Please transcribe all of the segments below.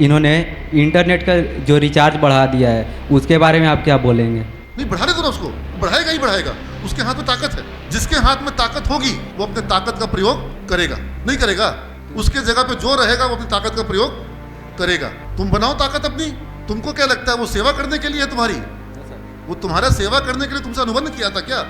इन्होंने इंटरनेट का जो रिचार्ज बढ़ा दिया है उसके बारे में आप क्या बोलेंगे? नहीं, बढ़ाने दो ना उसको, बढ़ाएगा ही बढ़ाएगा। उसके हाथ में ताकत है, जिसके हाथ में ताकत होगी वो अपने ताकत का प्रयोग करेगा। नहीं करेगा, उसके जगह पे जो रहेगा वो अपनी ताकत का प्रयोग करेगा। तुम बनाओ ताकत अपनी। तुमको क्या लगता है वो सेवा करने के लिए है तुम्हारी? वो तुम्हारा सेवा करने के लिए तुमसे अनुबंध किया था क्या?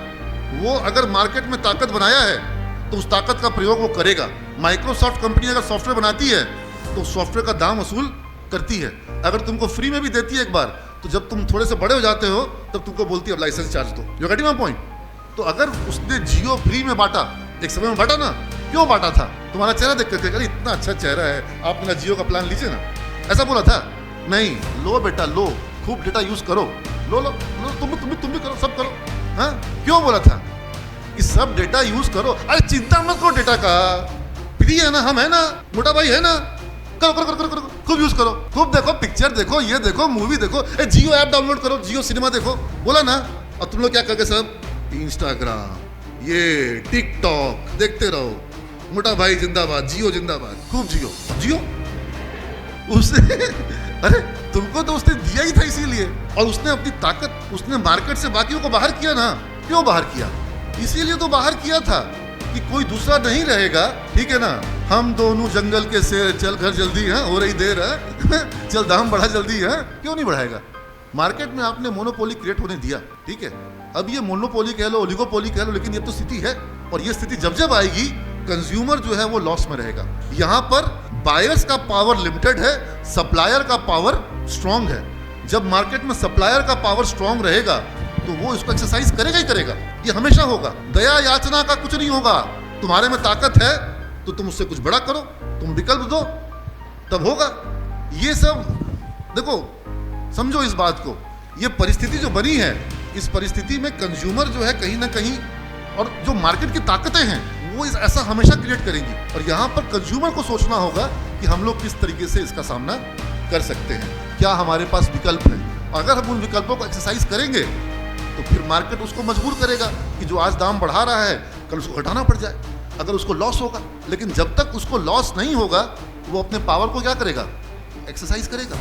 वो अगर मार्केट में ताकत बनाया है तो उस ताकत का प्रयोग वो करेगा। माइक्रोसॉफ्ट कंपनी अगर सॉफ्टवेयर बनाती है तो सॉफ्टवेयर का दाम वसूल करती है। अगर तुमको फ्री में भी देती है एक बार, तो जब तुम थोड़े से बड़े हो जाते हो तब तुमको बोलती है अब लाइसेंस चार्ज दो। You getting my point? तो अगर उसने जियो फ्री में बांटा, एक समय में बांटा ना, क्यों बांटा था? तुम्हारा चेहरा देख करके, अरे इतना अच्छा चेहरा है, आप मेरा जियो का प्लान लीजिए ना, ऐसा बोला था? नहीं, लो बेटा लो, खूब डेटा यूज करो, लो लो लो, तुम भी करो, सब करो। हाँ, क्यों बोला था कि सब डेटा यूज करो? अरे चिंता मत करो डेटा का, फ्री है ना, हम है ना, मोटा भाई है ना, करो करो करो करो, खूब यूज करो, खूब देखो, पिक्चर देखो, ये देखो, मूवी देखो, जियो ऐप डाउनलोड करो, जियो सिनेमा देखो, बोला ना। और तुम लोग क्या करके सब इंस्टाग्राम, ये टिकटॉक देखते रहो, मोटा भाई जिंदाबाद, जियो जिंदाबाद, खूब जियो जियो। उसने अरे तुमको तो उसने दिया ही था इसीलिए, और उसने अपनी ताकत, उसने मार्केट से बाकियों को बाहर किया ना। क्यों बाहर किया? इसीलिए तो बाहर किया था कि कोई दूसरा नहीं रहेगा, ठीक है ना। हम दोनों जंगल के शेर, चल घर जल्दी है, हो रही देर है, चल दाम बढ़ा जल्दी है। क्यों नहीं बढ़ाएगा? मार्केट में आपने मोनोपोली क्रिएट होने दिया, ठीक है। अब ये मोनोपोली कह लो, ओलिगोपोली कह लो, लेकिन ये तो स्थिति है, और ये स्थिति जब जब आएगी कंज्यूमर जो है वो लॉस में रहेगा। यहाँ पर बायर्स का पावर लिमिटेड है, सप्लायर का पावर स्ट्रांग है। जब मार्केट में सप्लायर का पावर स्ट्रांग रहेगा तो वो इसको एक्सरसाइज करेगा ही करेगा। ये हमेशा होगा। दया याचना का कुछ नहीं होगा। तुम्हारे में ताकत है तो तुम उससे कुछ बड़ा करो, तुम विकल्प दो, तब होगा। ये सब देखो, समझो इस बात को। ये परिस्थिति जो बनी है, इस परिस्थिति में कंज्यूमर जो है कहीं ना कहीं, और जो मार्केट की ताकतें हैं वो ऐसा हमेशा क्रिएट करेंगी। और यहाँ पर कंज्यूमर को सोचना होगा कि हम लोग किस तरीके से इसका सामना कर सकते हैं, क्या हमारे पास विकल्प है। अगर हम उन विकल्पों को एक्सरसाइज करेंगे तो फिर मार्केट उसको मजबूर करेगा कि जो आज दाम बढ़ा रहा है कल उसको घटाना पड़ जाए, अगर उसको लॉस होगा। लेकिन जब तक उसको लॉस नहीं होगा वो अपने पावर को क्या करेगा? एक्सरसाइज करेगा।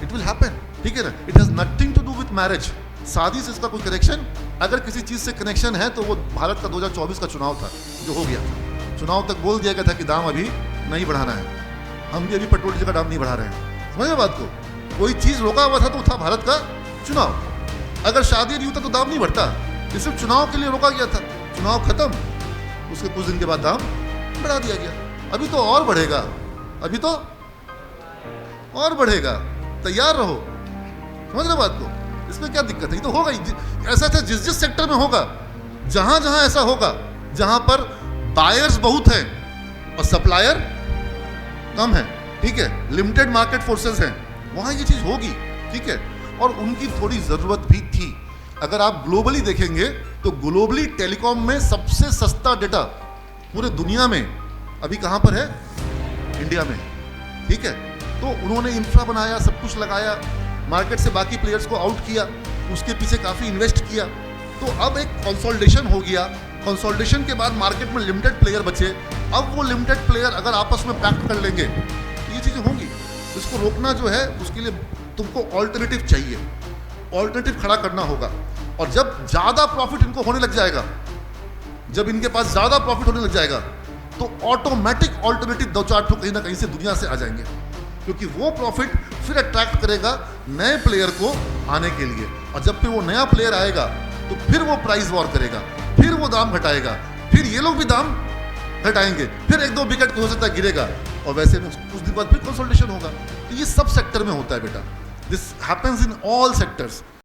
इट विल हैपन, ठीक है ना। It has nothing to do with marriage. शादी से इसका कोई कनेक्शन, अगर किसी चीज से कनेक्शन है तो वो भारत का 2024 का चुनाव था जो हो गया था। चुनाव तक बोल दिया गया था कि दाम अभी नहीं बढ़ाना है। हम भी अभी पेट्रोल डीजल का दाम नहीं बढ़ा रहे हैं। समझ बात को? कोई चीज रोका हुआ था तो था भारत का चुनाव। अगर शादी नहीं होता तो दाम नहीं बढ़ता, ये सिर्फ चुनाव के लिए रोका गया था। चुनाव खत्म, उसके कुछ दिन के बाद दाम बढ़ा दिया गया। अभी तो और बढ़ेगा, अभी तो और बढ़ेगा, तैयार रहो। समझ रहे बात को? इसमें क्या दिक्कत है? ये तो होगा ही। ऐसा था जिस जिस सेक्टर में होगा, जहां जहां ऐसा होगा, जहां पर बायर्स बहुत हैं और सप्लायर कम है, ठीक है, लिमिटेड मार्केट फोर्सेस हैं, वहां ये चीज होगी, ठीक है। और उनकी थोड़ी जरूरत भी थी। अगर आप ग्लोबली देखेंगे तो ग्लोबली टेलीकॉम में सबसे सस्ता डेटा पूरे दुनिया में अभी कहां पर है? इंडिया में, ठीक है। तो उन्होंने इंफ्रा बनाया, सब कुछ लगाया, मार्केट से बाकी प्लेयर्स को आउट किया, उसके पीछे काफी इन्वेस्ट किया। तो अब एक कंसोलिडेशन हो गया। कंसोलिडेशन के बाद मार्केट में लिमिटेड प्लेयर बचे। अब वो लिमिटेड प्लेयर अगर आपस में पैक्ट कर लेंगे तो ये चीजें होंगी। इसको रोकना जो है उसके लिए तुमको ऑल्टरनेटिव चाहिए, ऑल्टरनेटिव खड़ा करना होगा। और जब ज्यादा प्रॉफिट इनको होने लग जाएगा, जब इनके पास ज्यादा प्रॉफिट होने लग जाएगा तो ऑटोमेटिक ऑल्टरनेटिव दो चार ठो कहीं ना कहीं से दुनिया से आ जाएंगे, क्योंकि वो प्रॉफिट फिर अट्रैक्ट करेगा नए प्लेयर को आने के लिए। और जब फिर वो नया प्लेयर आएगा तो फिर वो प्राइस वॉर करेगा, फिर वो दाम घटाएगा, फिर ये लोग भी दाम घटाएंगे, फिर एक दो विकेट हो सकता है गिरेगा, और वैसे में कुछ दिन बाद फिर कंसोलिडेशन होगा। तो ये सब सेक्टर में होता है बेटा। This happens in all sectors.